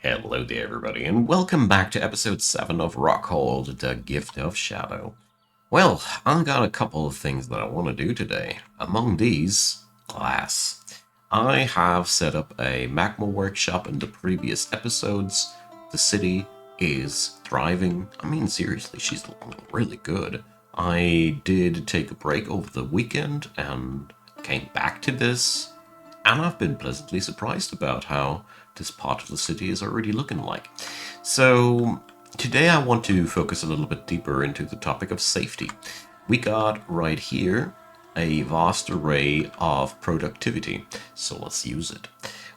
Hello there, everybody, and welcome back to episode 7 of Rockhold, The Gift of Shadow. Well, I got a couple of things that I want to do today. Among these, alas, I have set up a magma workshop in the previous episodes. The city is thriving. I mean, seriously, she's looking really good. I did take a break over the weekend and came back to this, and I've been pleasantly surprised about how this part of the city is already looking like. So, today I want to focus a little bit deeper into the topic of safety. We got right here a vast array of productivity, so let's use it.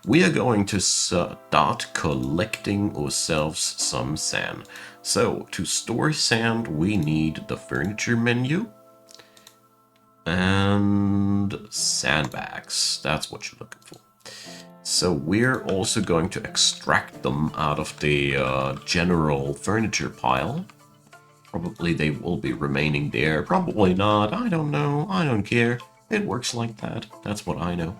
We are going to start collecting ourselves some sand. So, to store sand, we need the furniture menu and sandbags. That's what you're looking for. So we're also going to extract them out of the general furniture pile. Probably they will be remaining there. Probably not. I don't know. I don't care. It works like that. That's what I know.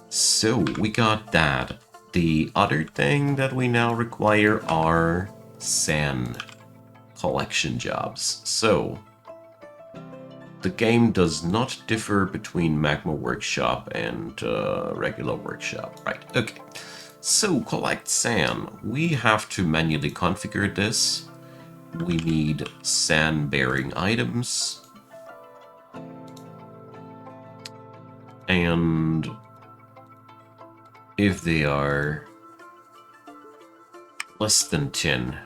So we got that. The other thing that we now require are sand collection jobs. So the game does not differ between Magma Workshop and regular Workshop. Right, okay. So, collect sand. We have to manually configure this. We need sand-bearing items. And if they are less than 10,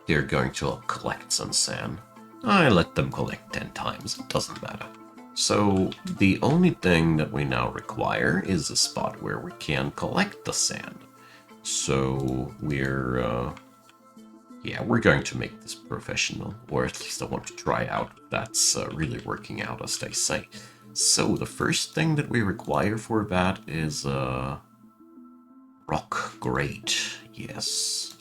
they're going to collect some sand. I let them collect 10 times, it doesn't matter. So the only thing that we now require is a spot where we can collect the sand. So we're going to make this professional, or at least I want to try out if that's really working out, as they say. So the first thing that we require for that is a rock grate. Yes.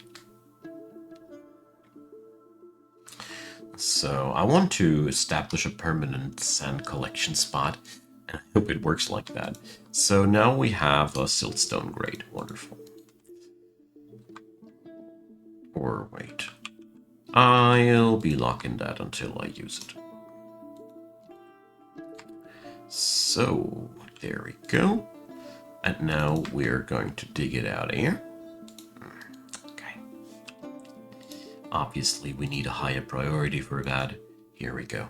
So I want to establish a permanent sand collection spot, and I hope it works like that. So now we have a siltstone grate. Wonderful. Or wait. I'll be locking that until I use it. So there we go. And now we're going to dig it out of here. Okay. Obviously, we need a higher priority for that. Here we go.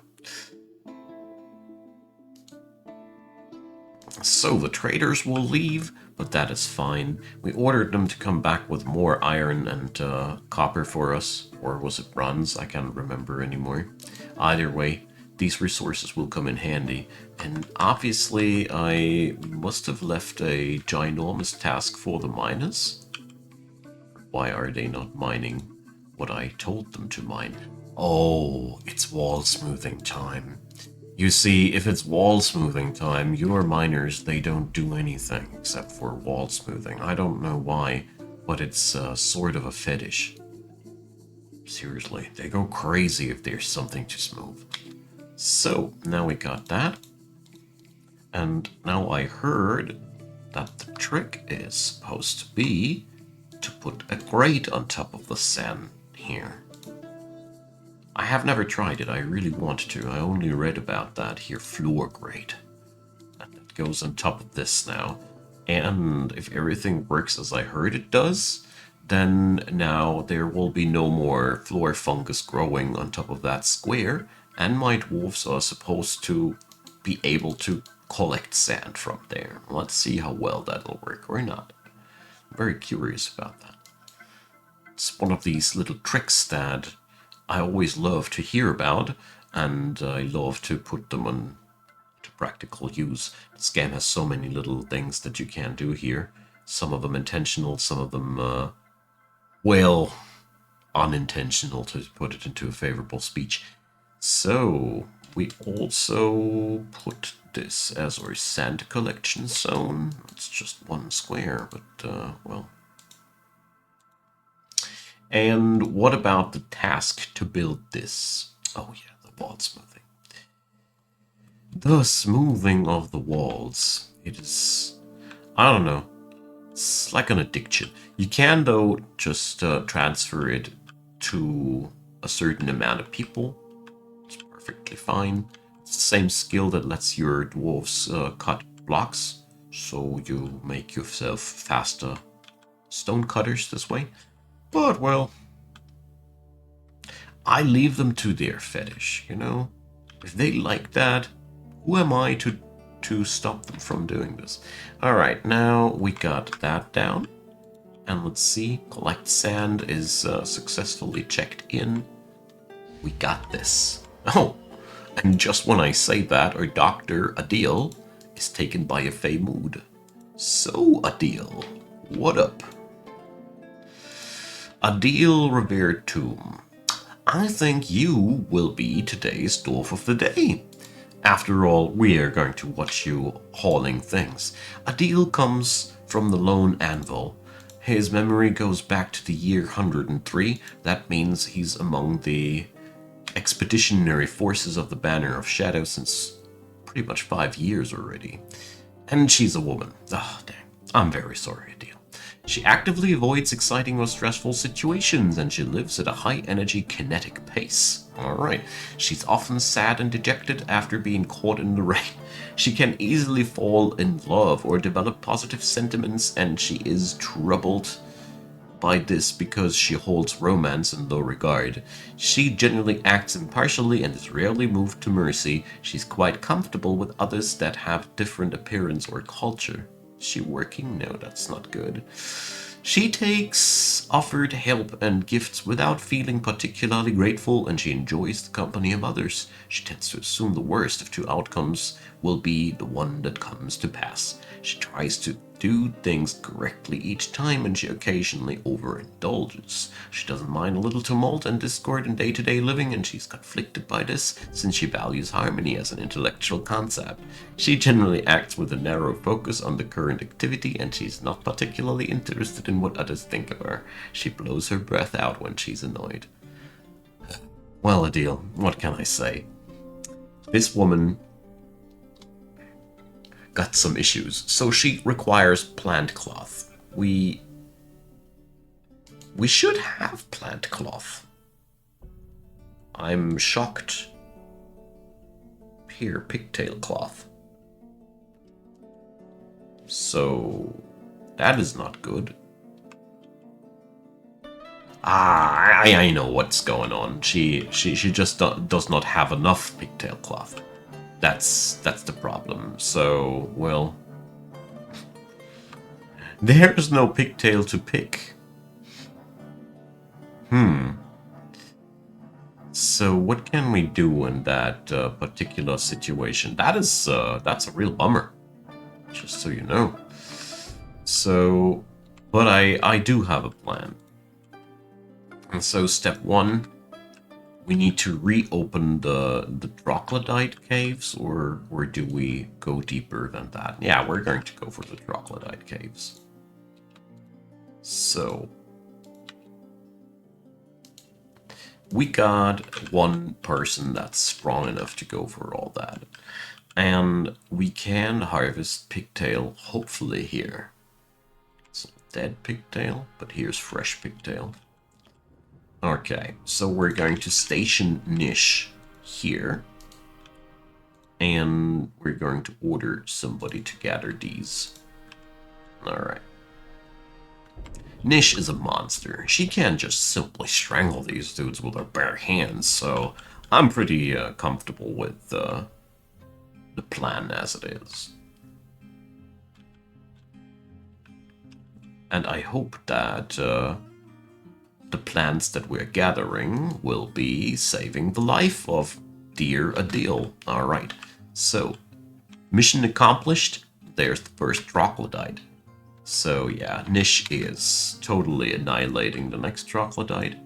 So the traders will leave, but that is fine. We ordered them to come back with more iron and copper for us. Or was it bronze? I can't remember anymore. Either way, these resources will come in handy. And obviously, I must have left a ginormous task for the miners. Why are they not mining what I told them to mine? Oh, it's wall smoothing time. You see, if it's wall smoothing time, your miners, they don't do anything except for wall smoothing. I don't know why, but it's sort of a fetish. Seriously, they go crazy if there's something to smooth. So, now we got that. And now I heard that the trick is supposed to be to put a grate on top of the sand here. I have never tried it, I really want to. I only read about that here, floor grate. And it goes on top of this now. And if everything works as I heard it does, then now there will be no more floor fungus growing on top of that square, and my dwarves are supposed to be able to collect sand from there. Let's see how well that'll work or not. I'm very curious about that. It's one of these little tricks that I always love to hear about, and I love to put them on to practical use. This game has so many little things that you can do here. Some of them intentional, some of them, well, unintentional, to put it into a favorable speech. So, we also put this as our sand collection zone. It's just one square, but, well. And what about the task to build this? Oh yeah, the wall smoothing. The smoothing of the walls. It is, I don't know. It's like an addiction. You can, though, just transfer it to a certain amount of people. It's perfectly fine. It's the same skill that lets your dwarves cut blocks, so you make yourself faster stone cutters this way. But, well, I leave them to their fetish, you know? If they like that, who am I to stop them from doing this? Alright, now we got that down. And let's see, collect sand is successfully checked in. We got this. Oh, and just when I say that, our Dr. Adil is taken by a fey mood. So, Adil, what up? Adil Revered Tomb. I think you will be today's dwarf of the day. After all, we are going to watch you hauling things. Adil comes from the Lone Anvil. His memory goes back to the year 103. That means he's among the expeditionary forces of the Banner of Shadow since pretty much 5 years already. And she's a woman. Oh, dang. I'm very sorry, Adil. She actively avoids exciting or stressful situations, and she lives at a high-energy kinetic pace. Alright. She's often sad and dejected after being caught in the rain. She can easily fall in love or develop positive sentiments, and she is troubled by this because she holds romance in low regard. She generally acts impartially and is rarely moved to mercy. She's quite comfortable with others that have different appearance or culture. Is she working? No, that's not good. She takes offered help and gifts without feeling particularly grateful, and she enjoys the company of others. She tends to assume the worst of two outcomes will be the one that comes to pass. She tries to do things correctly each time, and she occasionally overindulges. She doesn't mind a little tumult and discord in day-to-day living, and she's conflicted by this, since she values harmony as an intellectual concept. She generally acts with a narrow focus on the current activity, and she's not particularly interested in what others think of her. She blows her breath out when she's annoyed. Well, Adil, what can I say? This woman got some issues, so she requires plant cloth. We should have plant cloth. I'm shocked. Here, pigtail cloth. So that is not good. I know what's going on. She just does not have enough pigtail cloth. That's the problem. So, well, there's no pigtail to pick. So what can we do in that particular situation? That's a real bummer. Just so you know. So, but I do have a plan. And so step one, we need to reopen the troglodyte caves, or do we go deeper than that? Yeah, we're going to go for the troglodyte caves. So we got one person that's strong enough to go for all that. And we can harvest pigtail, hopefully here. It's dead pigtail, but here's fresh pigtail. Okay, so we're going to station Nish here. And we're going to order somebody to gather these. Alright. Nish is a monster. She can't just simply strangle these dudes with her bare hands, so I'm pretty comfortable with the plan as it is. And I hope that the plants that we're gathering will be saving the life of dear Adil. Alright, so mission accomplished. There's the first troglodyte. So yeah, Nish is totally annihilating the next troglodyte.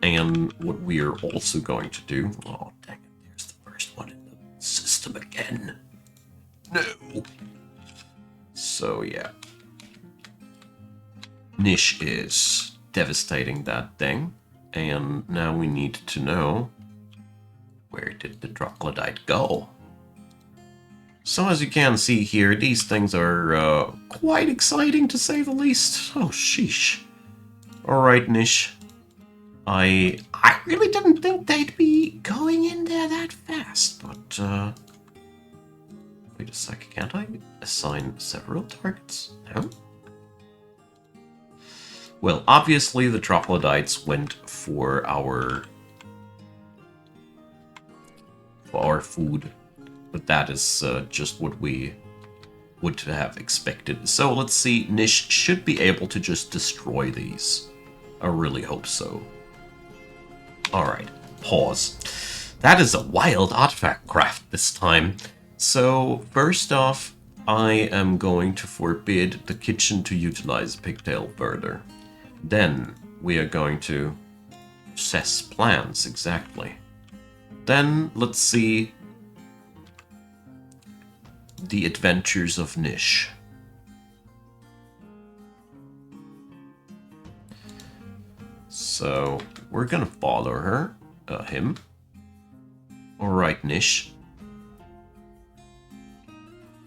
And what we're also going to do... Oh, dang it, there's the first one in the system again. No! So yeah. Nish is devastating that thing. And now we need to know, where did the troglodyte go? So as you can see here, these things are quite exciting to say the least. Oh, sheesh. Alright, Nish. I really didn't think they'd be going in there that fast, but wait a sec, can't I assign several targets? No? Well, obviously the troglodytes went for our food, but that is just what we would have expected. So let's see, Nish should be able to just destroy these. I really hope so. Alright, pause. That is a wild artifact craft this time. So, first off, I am going to forbid the kitchen to utilize pigtail further. Then, we are going to assess plans, exactly. Then, let's see the adventures of Nish. So, we're gonna follow him. Alright, Nish.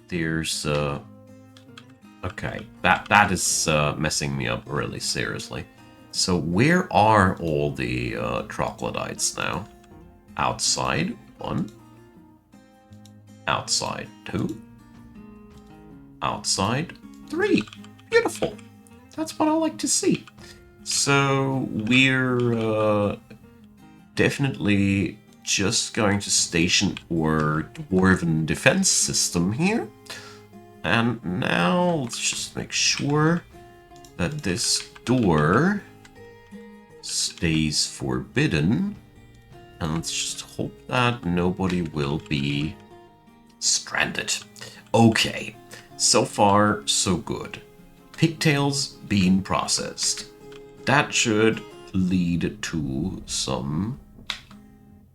There's, okay, that is messing me up really seriously. So where are all the troglodytes now? Outside, 1. Outside, 2. Outside, 3. Beautiful. That's what I like to see. So we're definitely just going to station our dwarven defense system here. And now let's just make sure that this door stays forbidden. And let's just hope that nobody will be stranded. Okay, so far so good. Pigtails being processed. That should lead to some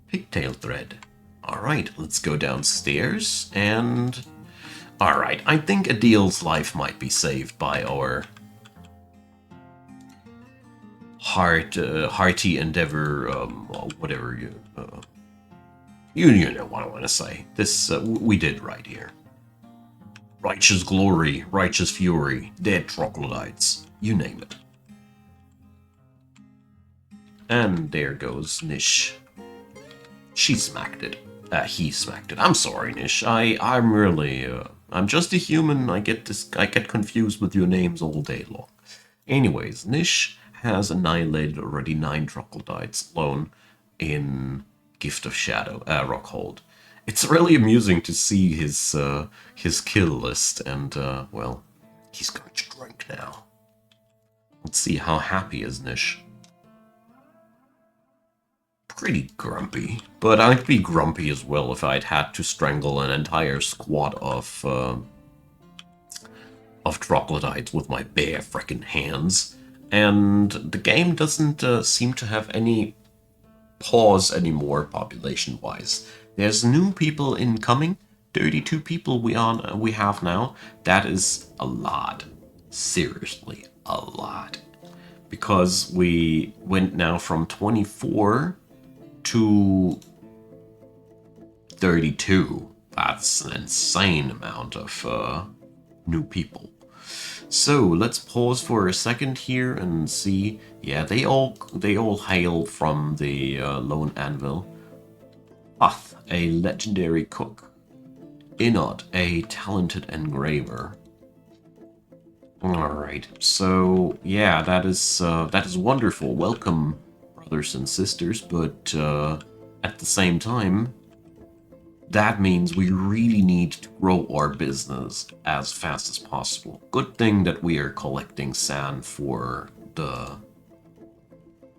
pigtail thread. Alright, let's go downstairs and... Alright, I think Adil's life might be saved by our hearty endeavor, whatever you know what I want to say. This, we did right here. Righteous glory, righteous fury, dead troglodytes, you name it. And there goes Nish. She smacked it. He smacked it. I'm sorry, Nish. I'm really, I'm just a human. I get confused with your names all day long. Anyways, Nish has annihilated already 9 troglodytes alone in Gift of Shadow, Rockhold. It's really amusing to see his kill list, and well, he's going to drink now. Let's see how happy is Nish. Pretty grumpy, but I'd be grumpy as well if I'd had to strangle an entire squad of troglodytes with my bare frickin' hands. And the game doesn't seem to have any pause anymore population-wise. There's new people incoming. 32 people we have now. That is a lot. Seriously, a lot. Because we went now from 24 to 32. That's an insane amount of new people. So let's pause for a second here and see. Yeah, they all hail from the Lone Anvil. Uth, a legendary cook. Inod, a talented engraver. Alright, so yeah, that is wonderful. Welcome, brothers and sisters, but at the same time, that means we really need to grow our business as fast as possible. Good thing that we are collecting sand for the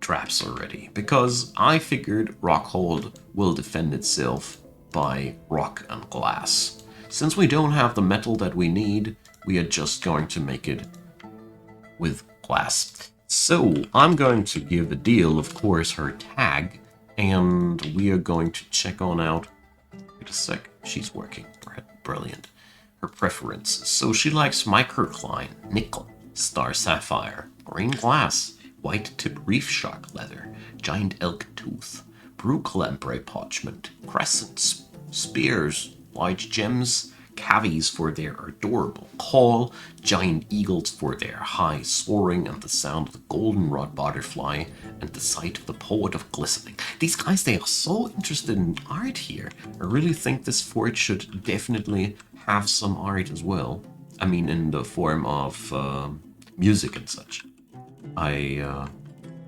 traps already, because I figured Rockhold will defend itself by rock and glass. Since we don't have the metal that we need, we are just going to make it with glass. So I'm going to give Adil, of course, her tag, and we are going to check on out. Wait a sec, she's working. Brilliant. Her preferences. So she likes microcline, nickel, star sapphire, green glass, white tip reef shark leather, giant elk tooth, brutal lamprey parchment, crescents, spears, large gems, cavies for their adorable call, giant eagles for their high soaring and the sound of the goldenrod butterfly, and the sight of the poet of glistening. These guys, they are so interested in art here. I really think this fort should definitely have some art as well. I mean, in the form of music and such. I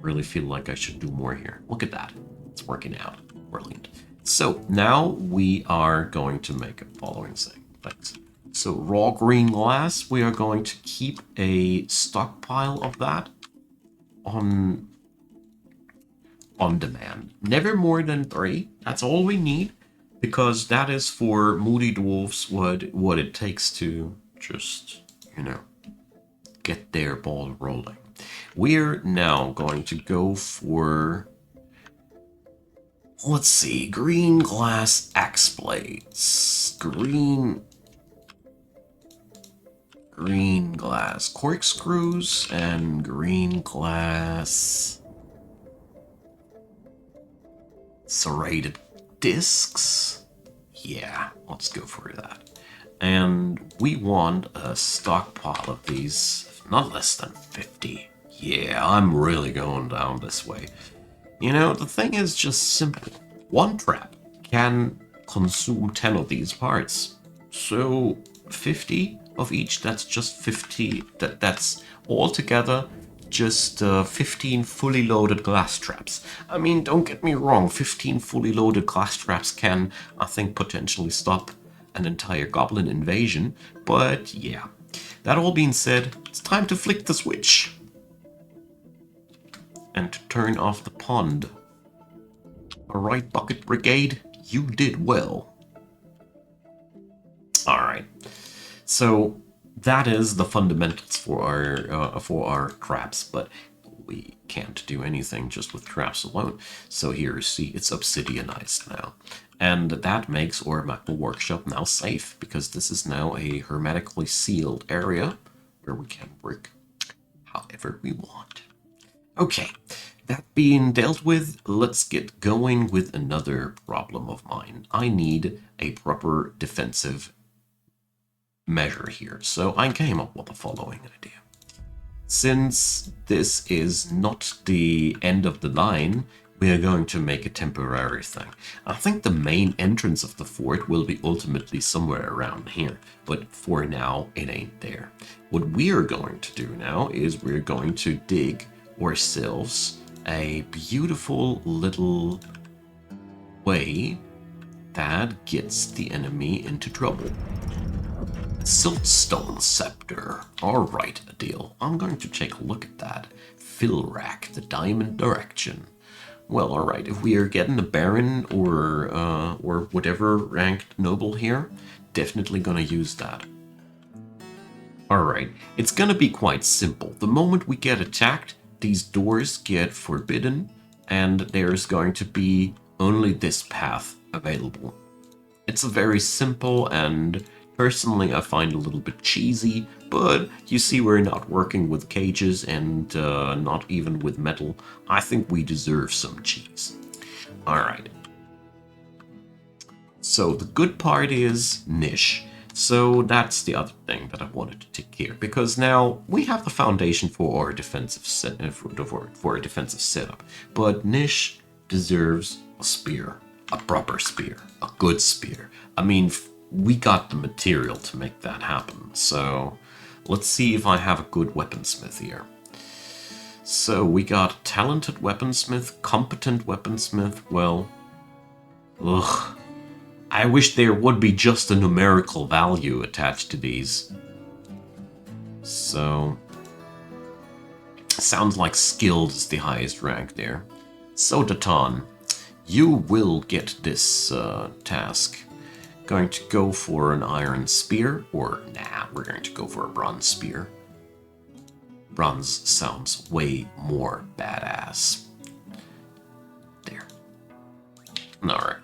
really feel like I should do more here. Look at that. It's working out. Brilliant. So now we are going to make a following thing. Thanks. So raw green glass, we are going to keep a stockpile of that on demand. Never more than 3. That's all we need, because that is for moody dwarves what it takes to just, get their ball rolling. We're now going to go for, let's see, green glass axe blades, green glass corkscrews, and green glass serrated discs. Yeah, let's go for that. And we want a stockpile of these, not less than 50. Yeah, I'm really going down this way. The thing is just simple. One trap can consume 10 of these parts. So 50 of each, that's just 50. That's altogether just 15 fully loaded glass traps. I mean, don't get me wrong, 15 fully loaded glass traps can, I think, potentially stop an entire goblin invasion. But yeah, that all being said, it's time to flick the switch and to turn off the pond. Alright, Bucket Brigade, you did well. Alright, so that is the fundamentals for our traps, but we can't do anything just with traps alone. So here, see, it's obsidianized now. And that makes our Metal Workshop now safe, because this is now a hermetically sealed area where we can work however we want. Okay, that being dealt with, let's get going with another problem of mine. I need a proper defensive measure here, so I came up with the following idea. Since this is not the end of the line, we are going to make a temporary thing. I think the main entrance of the fort will be ultimately somewhere around here, but for now, it ain't there. What we're going to do now is we're going to dig ourselves a beautiful little way that gets the enemy into trouble. Siltstone Scepter. Alright, a deal. I'm going to take a look at that. Philrack, the Diamond Direction. Well, alright, if we are getting a Baron or whatever ranked noble here, definitely gonna use that. Alright, it's gonna be quite simple. The moment we get attacked, these doors get forbidden, and there's going to be only this path available. It's a very simple and personally I find a little bit cheesy, but you see we're not working with cages and not even with metal. I think we deserve some cheese. Alright. So the good part is niche. So that's the other thing that I wanted to take care, because now we have the foundation for our defensive for a defensive setup. But niche deserves a spear, a proper spear, a good spear. I mean, we got the material to make that happen. So let's see if I have a good weaponsmith here. So we got talented weaponsmith, competent weaponsmith. Well, ugh. I wish there would be just a numerical value attached to these. So, sounds like skilled is the highest rank there. So, Datan, you will get this task. Going to go for an iron spear, or nah, we're going to go for a bronze spear. Bronze sounds way more badass. There. Alright.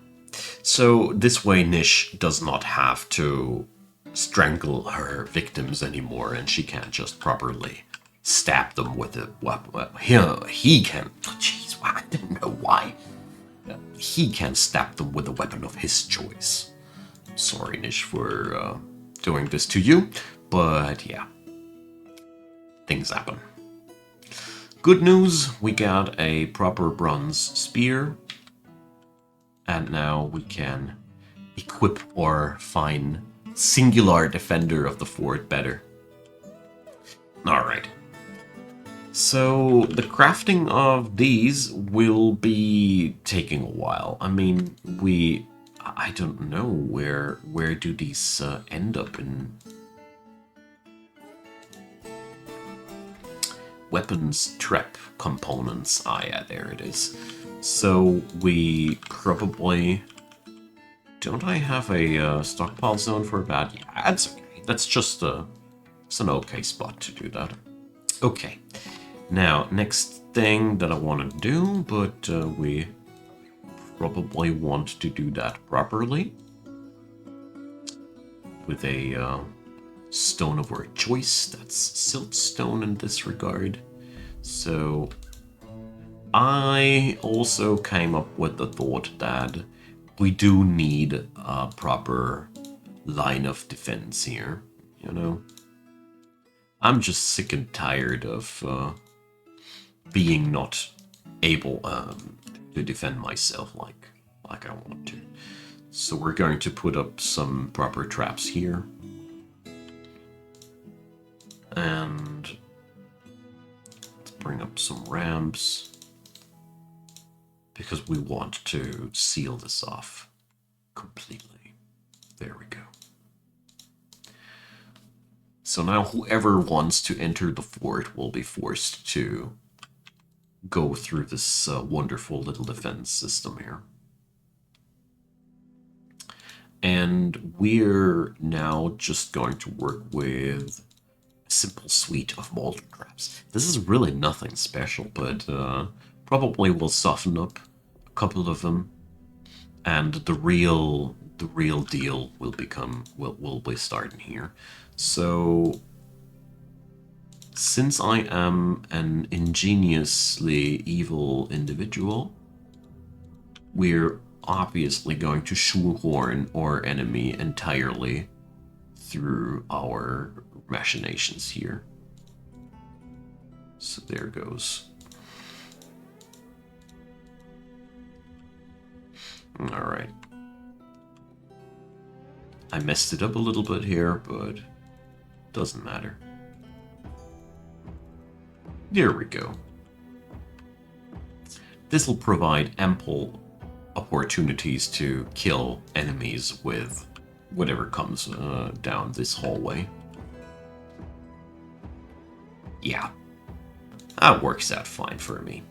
So this way Nish does not have to strangle her victims anymore, and she can't just properly stab them with a weapon. He can. Jeez, I didn't know why. He can stab them with a weapon of his choice. Sorry, Nish, for doing this to you, but yeah, things happen. Good news, we got a proper bronze spear, and now we can equip our fine singular defender of the fort better. Alright. So, the crafting of these will be taking a while. I mean, I don't know where do these end up in... Weapons trap components. Ah, yeah, there it is. So, we probably... Don't I have a stockpile zone for that? Yeah, that's okay. That's just it's an okay spot to do that. Okay. Now, next thing that I want to do, but we probably want to do that properly. With a stone of our choice. That's siltstone in this regard. So, I also came up with the thought that we do need a proper line of defense here, you know? I'm just sick and tired of being not able to defend myself like I want to. So we're going to put up some proper traps here. And let's bring up some ramps. Because we want to seal this off completely. There we go. So now whoever wants to enter the fort will be forced to go through this wonderful little defense system here. And we're now just going to work with a simple suite of molten traps. This is really nothing special, but probably will soften up a couple of them, and the real deal will be starting here. So, since I am an ingeniously evil individual, we're obviously going to shoehorn our enemy entirely through our machinations here. So there goes. Alright. I messed it up a little bit here, but doesn't matter. There we go. This will provide ample opportunities to kill enemies with whatever comes down this hallway. Yeah, that works out fine for me.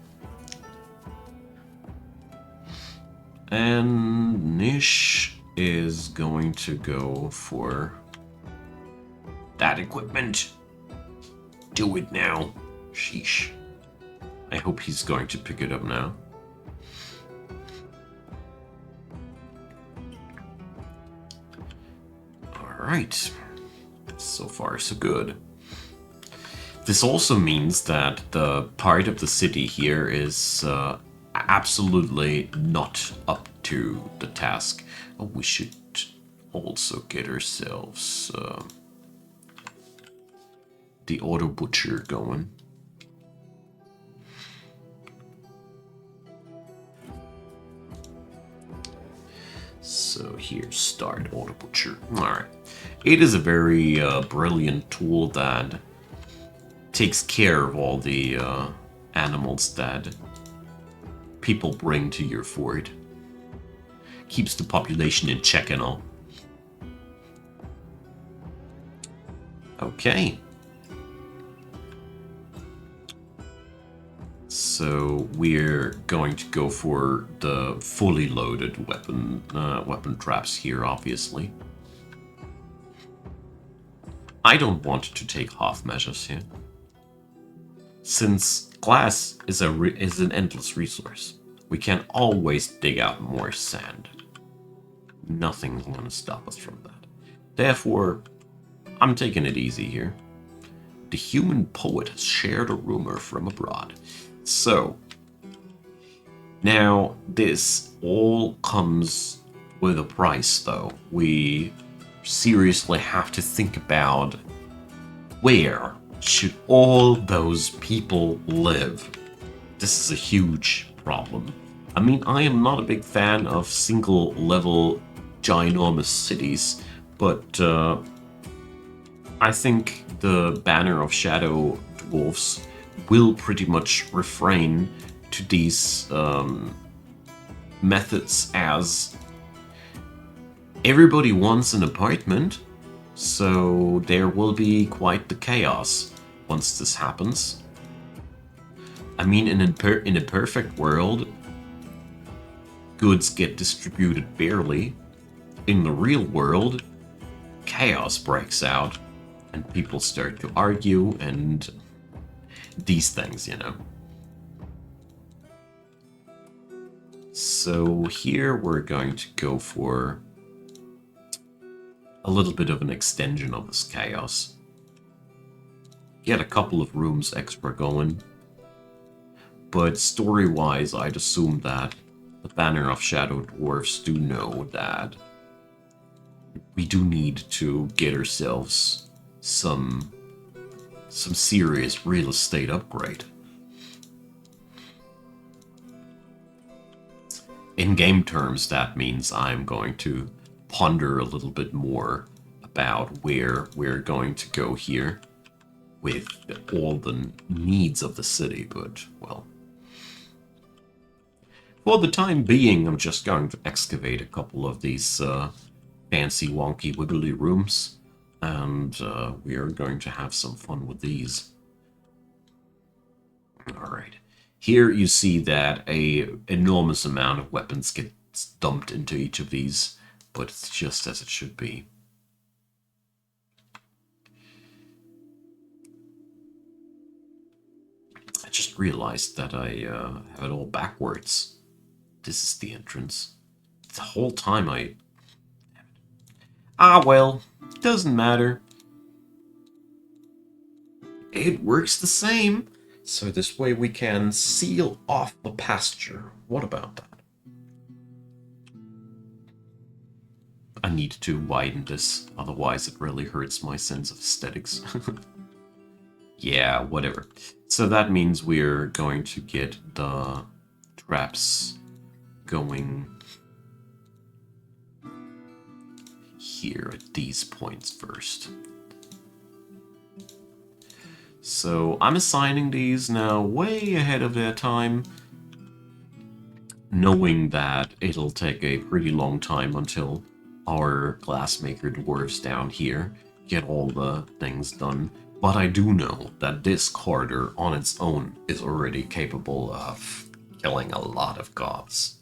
And Nish is going to go for that equipment. Do it now. Sheesh. I hope he's going to pick it up now. Alright. So far, so good. This also means that the part of the city here is absolutely not up to the task. Oh, we should also get ourselves the auto butcher going. So here, start auto butcher. Alright. It is a very brilliant tool that takes care of all the animals that people bring to your fort. Keeps the population in check and all. Okay. So we're going to go for the fully loaded weapon traps here, obviously. I don't want to take half measures here, since glass is an endless resource. We can always dig out more sand. Nothing's gonna stop us from that. Therefore, I'm taking it easy here. The human poet has shared a rumor from abroad. So, now this all comes with a price, though. We seriously have to think about where should all those people live. This is a huge problem. I mean, I am not a big fan of single level ginormous cities, but I think the Banner of Shadow Dwarfs will pretty much refrain to these methods, as everybody wants an apartment, so there will be quite the chaos once this happens. I mean, in a perfect world, goods get distributed barely. In the real world, chaos breaks out, and people start to argue, and these things, you know. So here we're going to go for a little bit of an extension of this chaos. Get a couple of rooms extra going. But story-wise, I'd assume that the Banner of Shadow Dwarfs do know that we do need to get ourselves some serious real estate upgrade. In game terms, that means I'm going to ponder a little bit more about where we're going to go here with all the needs of the city, but, well, for the time being, I'm just going to excavate a couple of these fancy, wonky, wiggly rooms, and we are going to have some fun with these. Alright. Here you see that a enormous amount of weapons gets dumped into each of these, but it's just as it should be. I just realized that I have it all backwards. This is the entrance. The whole time I... Ah, well, doesn't matter. It works the same. So this way we can seal off the pasture. What about that? I need to widen this, otherwise it really hurts my sense of aesthetics. Yeah, whatever. So that means we're going to get the traps going here at these points first. So I'm assigning these now way ahead of their time, knowing that it'll take a pretty long time until our glassmaker dwarves down here get all the things done. But I do know that this corridor on its own is already capable of killing a lot of gobs.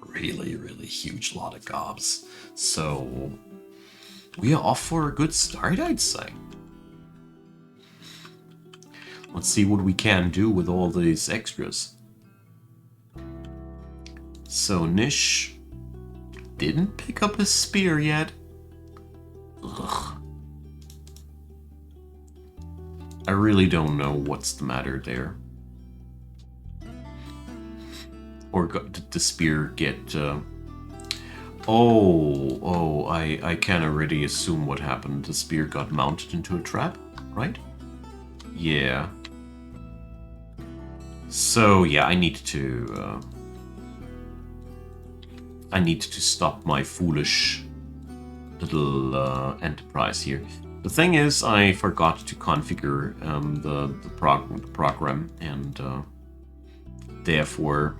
Really, really huge lot of gobs. So we are off for a good start, I'd say. Let's see what we can do with all these extras. So Nish didn't pick up his spear yet. Ugh. I really don't know what's the matter there. Or did the spear get... Oh, I can already assume what happened. The spear got mounted into a trap, right? Yeah. So, yeah, I need to stop my foolish little enterprise here. The thing is, I forgot to configure the program, and therefore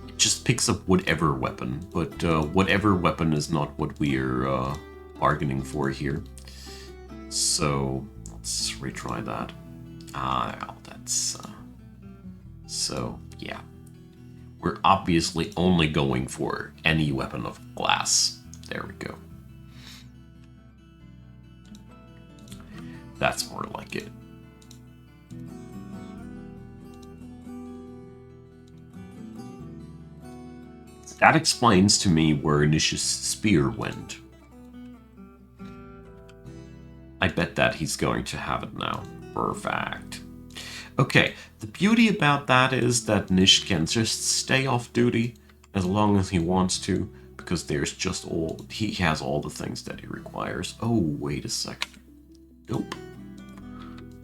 it just picks up whatever weapon. But whatever weapon is not what we're bargaining for here. So let's retry that. Well, that's so yeah. We're obviously only going for any weapon of glass. There we go. That's more like it. That explains to me where Nish's spear went. I bet that he's going to have it now. Perfect. Okay, the beauty about that is that Nish can just stay off duty as long as he wants to, because there's just all... He has all the things that he requires. Oh, wait a second. Nope.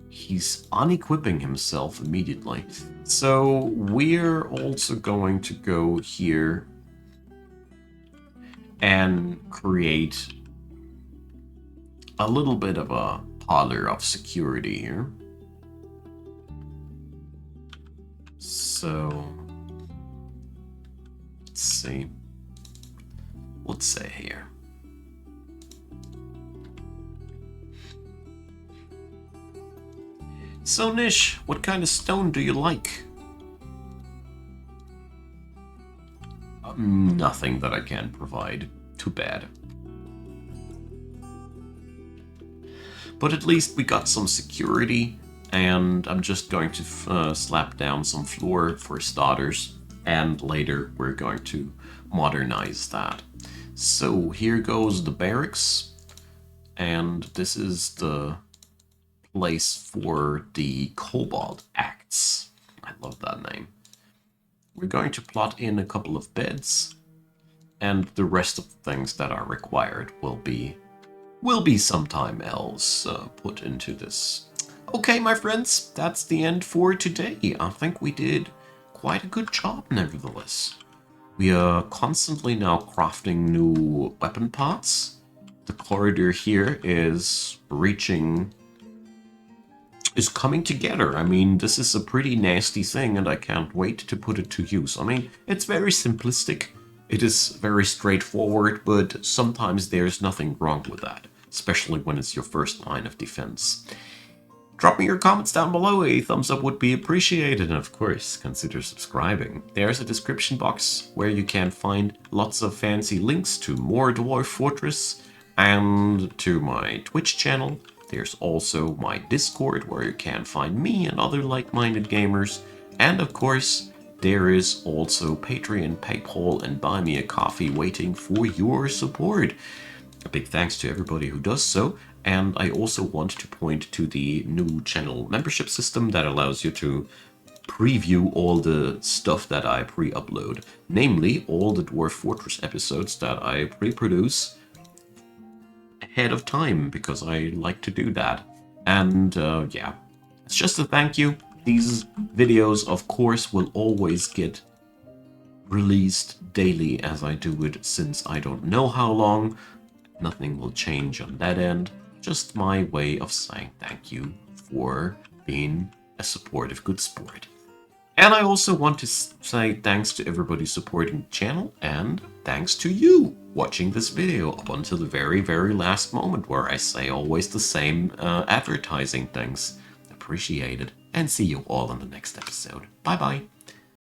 He's unequipping himself immediately. So we're also going to go here and create a little bit of a parlor of security here. So let's see. Let's say here. So Nish, what kind of stone do you like? Nothing that I can provide. Too bad. But at least we got some security, and I'm just going to slap down some floor for starters, and later we're going to modernize that. So here goes the barracks, and this is the place for the Cobalt Acts. I love that name. We're going to plot in a couple of beds, and the rest of the things that are required will be sometime else put into this. Okay, my friends, that's the end for today. I think we did quite a good job, nevertheless. We are constantly now crafting new weapon parts. The corridor here is coming together. I mean, this is a pretty nasty thing, and I can't wait to put it to use. I mean, it's very simplistic. It is very straightforward, but sometimes there's nothing wrong with that, especially when it's your first line of defense. Drop me your comments down below. A thumbs up would be appreciated, and of course, consider subscribing. There's a description box where you can find lots of fancy links to more Dwarf Fortress and to my Twitch channel. There's also my Discord where you can find me and other like-minded gamers, and of course, there is also Patreon, PayPal, and Buy Me a Coffee waiting for your support. A big thanks to everybody who does so, and I also want to point to the new channel membership system that allows you to preview all the stuff that I pre-upload, namely all the Dwarf Fortress episodes that I pre-produce ahead of time, because I like to do that. And yeah, it's just a thank you. These videos, of course, will always get released daily as I do it, since I don't know how long. Nothing will change on that end. Just my way of saying thank you for being a supportive good sport. And I also want to say thanks to everybody supporting the channel, and thanks to you watching this video up until the very, very last moment, where I say always the same advertising things. Appreciate it, and see you all in the next episode. Bye bye.